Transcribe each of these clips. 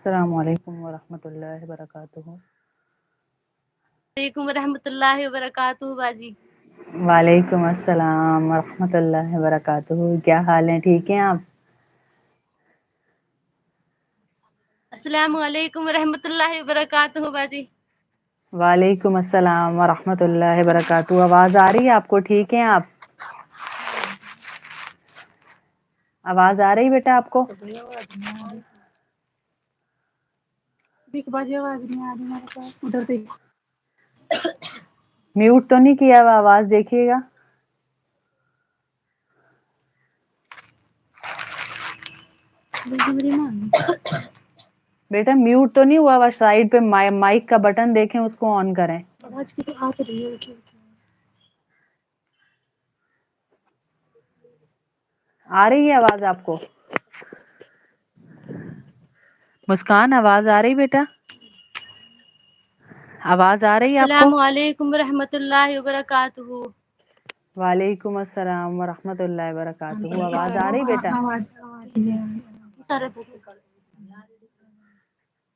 السلام علیکم ورحمۃ اللہ وبرکاتہ۔ وعلیکم ورحمۃ اللہ وبرکاتہ باجی۔ وعلیکم السلام ورحمۃ اللہ وبرکاتہ، کیا حال ہے؟ ٹھیک ہیں آپ؟ السلام علیکم ورحمۃ اللہ وبرکاتہ باجی۔ وعلیکم السلام ورحمۃ اللہ وبرکاتہ، آواز آ رہی ہے آپ کو؟ ٹھیک ہیں آپ؟ آواز آ رہی بیٹا آپ کو؟ دیکھ باجی آواز نہیں آ رہی میرے پاس، ادھر دیکھ۔ میوٹ تو نہیں کیا ہوا؟ آواز دیکھیے گا۔ بیٹا میوٹ تو نہیں ہوا ہوا؟ سائڈ پہ مائک کا بٹن دیکھیں، اس کو آن کریں۔ آواز کی تو آ تو رہی ہے۔ آ رہی ہے آواز آپ کو؟ مسکان آواز آ رہی بیٹا؟ آواز آ رہی ہے آپ کو؟ السلام علیکم ورحمۃ اللہ وبرکاتہ۔ وعلیکم السلام ورحمۃ اللہ وبرکاتہ، آواز آ رہی بیٹا؟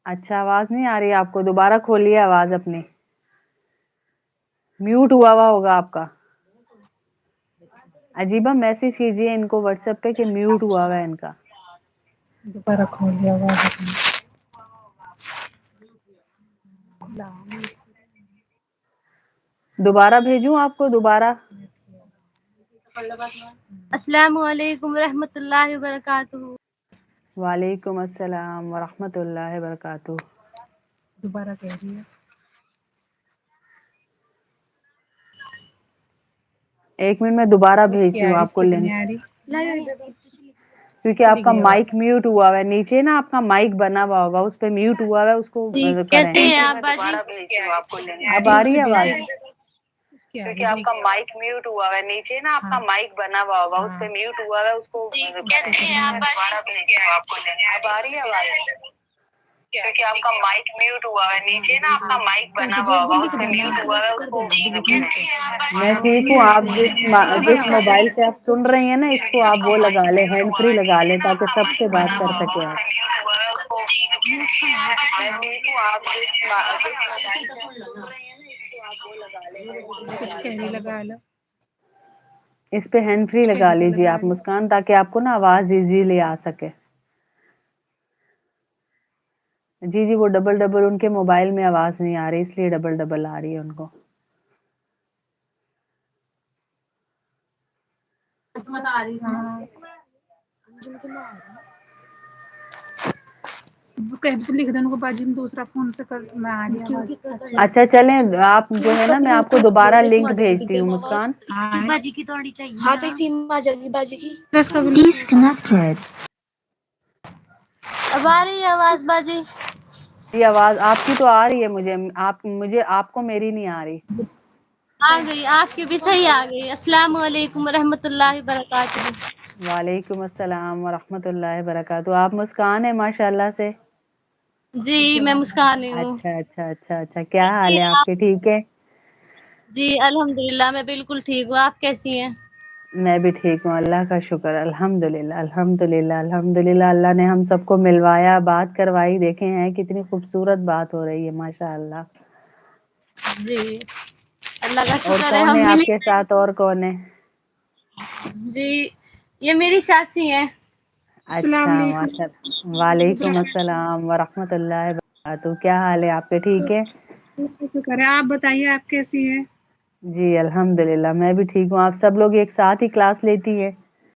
اچھا آواز نہیں آ رہی آپ کو؟ دوبارہ کھولیے آواز اپنی، میوٹ ہوا ہوا ہوگا آپ کا۔ عجیبہ میسج کیجئے ان کو واٹس ایپ پہ کہ میوٹ ہوا ہوا ہے ان کا۔ دوبارہ کھول لیا آواز اپنی۔ دوبارہ بھیجوں آپ کو؟ دوبارہ؟ السلام علیکم ورحمۃ اللہ وبرکاتہ۔ وعلیکم السلام ورحمۃ اللہ وبرکاتہ۔ دوبارہ کہہ رہی ہے۔ ایک منٹ میں دوبارہ اب اس کی بھیجتی آ ہوں رہی، آپ اس کو کی تو نہیں لنک، آ رہی۔ کیونکہ آپ چلی کا گئی مائک آواز۔ میوٹ ہوا ہوا ہے نیچے نا، آپ کا مائک بنا ہوا ہوگا اس پہ میوٹ ہوا ہوا ہے، اس کو جی کریں۔ کیسے ہیں آپ باجی؟ اب آ رہی ہے آواز؟ اس کی آ کیونکہ رہی آپ کا دیکھ۔ مائک میوٹ ہوا ہوا ہے نیچے نا، آپ کا مائک بنا ہوا ہوگا اس پہ میوٹ ہوا ہوا ہے، اس کو جی کریں۔ کیسے ہیں آپ باجی؟ اب آ رہی ہے آواز؟ کیونکہ آپ کا مائک میوٹ ہوا ہوا ہے نیچے نا، آپ کا مائک بنا ہوا ہوگا اس پہ میوٹ ہوا ہوا ہے، اس کو کریں۔ میں ٹھیک ہوں، آپ جس موبائل سے آپ سن رہی ہیں نا، اس کو آپ وہ لگا لیں، ہینڈ فری لگا لیں تاکہ سب سے بات کر سکیں آپ۔ کچھ کہہ رہی لگا لو۔ اس پہ ہینڈ فری لگا لیجیے آپ مسکان، تاکہ آپ کو نا آواز ایزیلی آ سکے۔ جی جی، وہ ڈبل ڈبل ان کے موبائل میں آواز نہیں آ رہی، اس لیے ڈبل ڈبل آ رہی ہے ان کو۔ قسمت آ رہی ہے۔ وہ کہ لکھ دین کو باجی میں دوسرا فون سے کر میں آ رہی آواز۔ اچھا چلیں، آپ جو ہے نا میں آپ کو دوبارہ لنک بھیجتی ہوں مسکان۔ باجی کی تھوڑی چاہیے۔ ہاں تو اسی میں آ جائے گی باجی کی۔ اب آ رہی ہے آواز باجی؟ یہ آواز آپ کی تو آ رہی ہے مجھے، آپ کو میری نہیں آ رہی۔ آ گئی، آپ کی بھی صحیح آ گئی۔ السلام علیکم ورحمۃ اللہ وبرکاتہ۔ وعلیکم السلام ورحمۃ اللہ وبرکاتہ، آپ مسکان ہیں ماشاء اللہ سے۔ جی میں مسکان ہی ہوں۔ اچھا اچھا اچھا اچھا، کیا حال ہے آپ کے؟ ٹھیک ہے؟ جی الحمد للہ میں بالکل ٹھیک ہوں، آپ کیسی ہیں؟ میں بھی ٹھیک ہوں، اللہ کا شکر، الحمد للہ الحمد للہ الحمد للہ، اللہ نے ہم سب کو ملوایا، بات کروائی، دیکھے ہیں کتنی خوبصورت بات ہو رہی ہے ماشاء اللہ۔ جی اللہ کا اور شکر ہے کون ہم آپ ملے۔ کے ساتھ؟ اور کون ہے؟ جی یہ میری چاچی ہیں۔ السلام اچھا علیکم۔ ماشاء اللہ، وعلیکم السلام ورحمۃ اللہ وبرکاتہ، کیا حال ہے آپ کے؟ ٹھیک ہے؟ شکر ہے، آپ بتائیے آپ کیسی ہیں؟ جی الحمد للہ میں بھی ٹھیک ہوں۔ آپ سب لوگ ایک ساتھ ہی کلاس لیتی ہے؟